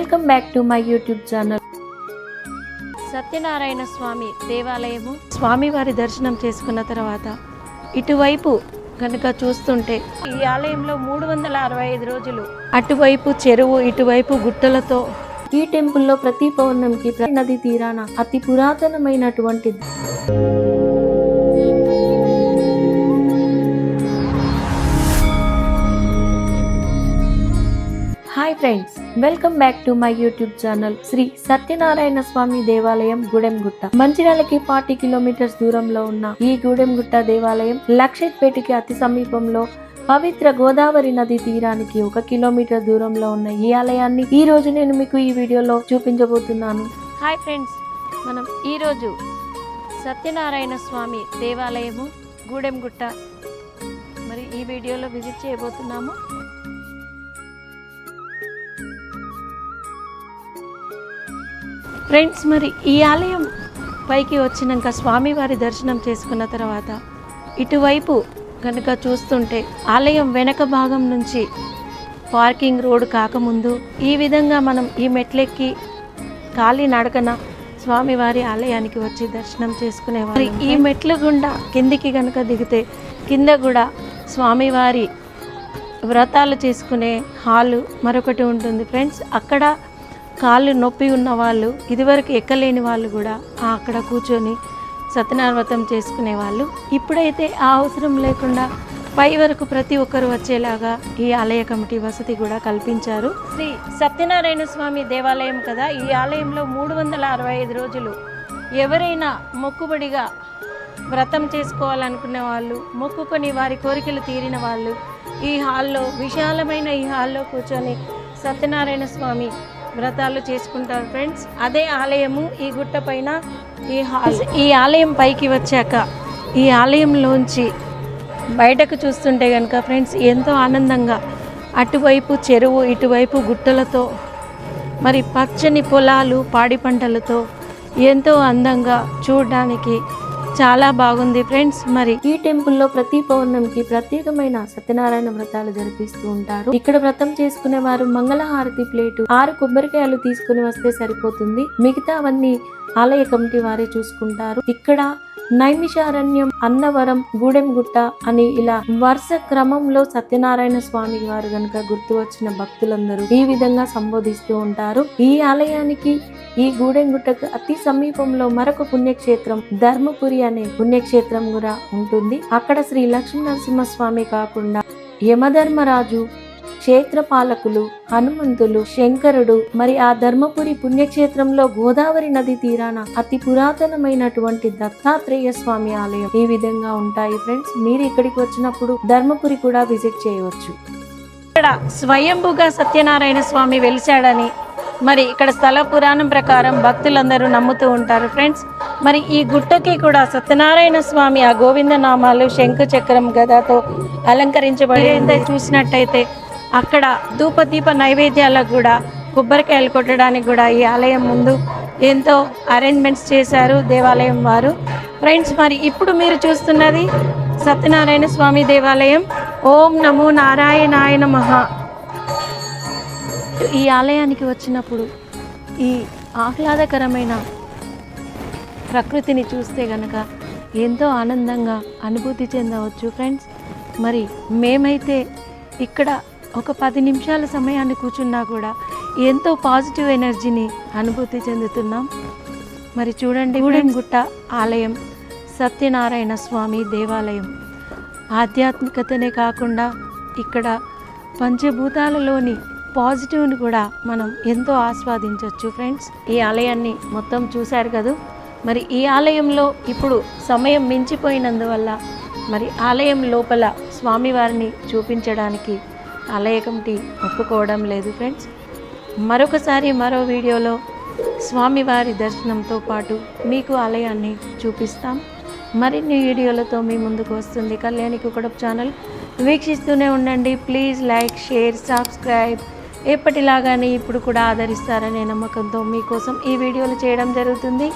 Welcome back to my YouTube channel. Satyanarayana Swamy దేవాలయము. స్వామివారి దర్శనం చేసుకున్న తర్వాత ఇటువైపు కనుక చూస్తుంటే ఈ ఆలయంలో 365 రోజులు అటువైపు చెరువు ఇటువైపు గుట్టలతో ఈ టెంపుల్లో ప్రతి పౌర్ణమికి నది తీరాన అతి పురాతనమైనటువంటి hi friends, welcome back to my YouTube channel. Sri Satyanarayana Swamy దేవాలయం గూడెంగుట్ట. మంచిర్యాలకి 40 కిలోమీటర్స్ దూరంలో ఉన్న ఈ గూడెంగుట్ట దేవాలయం లక్షెట్పేటకి అతి సమీపంలో పవిత్ర గోదావరి నది తీరానికి 1 కిలోమీటర్ దూరంలో ఉన్న ఈ ఆలయాన్ని ఈ రోజు నేను మీకు ఈ వీడియోలో చూపించబోతున్నాను. హాయ్ ఫ్రెండ్స్, మనం ఈ రోజు సత్యనారాయణ స్వామి దేవాలయము గూడెంగుట్ట మరి ఈ వీడియోలో విజిట్ చేయబోతున్నాము. ఫ్రెండ్స్, మరి ఈ ఆలయం పైకి వచ్చినాక స్వామివారి దర్శనం చేసుకున్న తర్వాత ఇటువైపు కనుక చూస్తుంటే ఆలయం వెనక భాగం నుంచి పార్కింగ్ రోడ్ కాకముందు ఈ విధంగా మనం ఈ మెట్లెక్కి ఖాళీ నడకన స్వామివారి ఆలయానికి వచ్చి దర్శనం చేసుకునేవారు. ఈ మెట్ల గుండా కిందికి కనుక దిగితే కింద కూడా స్వామివారి వ్రతాలు చేసుకునే హాలు మరొకటి ఉంటుంది ఫ్రెండ్స్. అక్కడ కాళ్ళు నొప్పి ఉన్న వాళ్ళు, ఇదివరకు ఎక్కలేని వాళ్ళు కూడా అక్కడ కూర్చొని సత్యనారాయణ వ్రతం చేసుకునే వాళ్ళు. ఇప్పుడైతే ఆ అవసరం లేకుండా పై వరకు ప్రతి ఒక్కరు వచ్చేలాగా ఈ ఆలయ కమిటీ వసతి కూడా కల్పించారు. శ్రీ సత్యనారాయణ స్వామి దేవాలయం కదా, ఈ ఆలయంలో 365 రోజులు ఎవరైనా మొక్కుబడిగా వ్రతం చేసుకోవాలనుకునే వాళ్ళు, మొక్కుకొని వారి కోరికలు తీరిన వాళ్ళు ఈ హాల్లో, విశాలమైన ఈ హాల్లో కూర్చొని సత్యనారాయణ స్వామి వ్రతాలు చేసుకుంటారు ఫ్రెండ్స్. అదే ఆలయము ఈ గుట్ట పైన ఈ ఆలయం పైకి వచ్చాక ఈ ఆలయంలోంచి బయటకు చూస్తుంటే కనుక ఫ్రెండ్స్ ఎంతో ఆనందంగా అటువైపు చెరువు ఇటువైపు గుట్టలతో మరి పచ్చని పొలాలు పాడి పంటలతో ఎంతో అందంగా చూడడానికి చాలా బాగుంది ఫ్రెండ్స్. మరి ఈ టెంపుల్లో ప్రతి పౌర్ణమికి ప్రత్యేకమైన సత్యనారాయణ వ్రతాలు జరిపిస్తూ ఉంటారు. ఇక్కడ వ్రతం చేసుకునే వారు మంగళహారతి ప్లేటు 6 కొబ్బరికాయలు తీసుకుని వస్తే సరిపోతుంది. మిగతావన్నీ ఆలయ కమిటీ వారే చూసుకుంటారు. ఇక్కడ నైమిషారణ్యం, అన్నవరం, గూడెంగుట్ట అని ఇలా వరుస క్రమంలో సత్యనారాయణ స్వామి వారు గనుక గుర్తు వచ్చిన భక్తులందరూ ఈ విధంగా సంబోధిస్తూ ఉంటారు. ఈ ఆలయానికి ఈ గూడెంగుట్టకు అతి సమీపంలో మరొక పుణ్యక్షేత్రం ధర్మపురి అనే పుణ్యక్షేత్రం కూడా ఉంటుంది. అక్కడ శ్రీ లక్ష్మీ నరసింహస్వామి కాకుండా యమధర్మరాజు, క్షేత్రపాలకులు, హనుమంతులు, శంకరుడు, మరి ఆ ధర్మపురి పుణ్యక్షేత్రంలో గోదావరి నది తీరాన అతి పురాతనమైనటువంటి దత్తాత్రేయ స్వామి ఆలయం ఈ విధంగా ఉంటాయి ఫ్రెండ్స్. మీరు ఇక్కడికి వచ్చినప్పుడు ధర్మపురి కూడా విజిట్ చేయవచ్చు. ఇక్కడ స్వయంభుగా సత్యనారాయణ స్వామి వెలిశాడని మరి ఇక్కడ స్థల పురాణం ప్రకారం భక్తులందరూ నమ్ముతూ ఉంటారు ఫ్రెండ్స్. మరి ఈ గుట్టకి కూడా సత్యనారాయణ స్వామి ఆ గోవింద నామాలు శంఖు చక్రం గదతో అలంకరించబడి చూసినట్టయితే అక్కడ ధూపదీప నైవేద్యాలకు కూడా కొబ్బరికాయలు కొట్టడానికి కూడా ఈ ఆలయం ముందు ఎంతో అరేంజ్మెంట్స్ చేశారు దేవాలయం వారు ఫ్రెండ్స్. మరి ఇప్పుడు మీరు చూస్తున్నది సత్యనారాయణ స్వామి దేవాలయం. ఓం నమో నారాయణాయ నమః. ఈ ఆలయానికి వచ్చినప్పుడు ఈ ఆహ్లాదకరమైన ప్రకృతిని చూస్తే గనక ఎంతో ఆనందంగా అనుభూతి చెందవచ్చు ఫ్రెండ్స్. మరి మేమైతే ఇక్కడ ఒక 10 నిమిషాల సమయాన్ని కూర్చున్నా కూడా ఎంతో పాజిటివ్ ఎనర్జీని అనుభూతి చెందుతున్నాం. మరి చూడండి, గూడెంగుట్ట ఆలయం సత్యనారాయణ స్వామి దేవాలయం ఆధ్యాత్మికతనే కాకుండా ఇక్కడ పంచభూతాలలోని పాజిటివ్ని కూడా మనం ఎంతో ఆస్వాదించవచ్చు ఫ్రెండ్స్. ఈ ఆలయాన్ని మొత్తం చూశారు కదా. మరి ఈ ఆలయంలో ఇప్పుడు సమయం మించిపోయినందువల్ల మరి ఆలయం లోపల స్వామివారిని చూపించడానికి ఆలయ కమిటీ ఒప్పుకోవడం లేదు ఫ్రెండ్స్. మరొకసారి మరో వీడియోలో స్వామివారి దర్శనంతో పాటు మీకు ఆలయాన్ని చూపిస్తాం. మరిన్ని వీడియోలతో మీ ముందుకు వస్తుంది కళ్యాణి కుకడప్ ఛానల్. వీక్షిస్తూనే ఉండండి. Please like, share, subscribe. ఎప్పటిలాగానే ఇప్పుడు కూడా ఆదరిస్తారనే నమ్మకంతో మీకోసం ఈ వీడియోలు చేయడం జరుగుతుంది.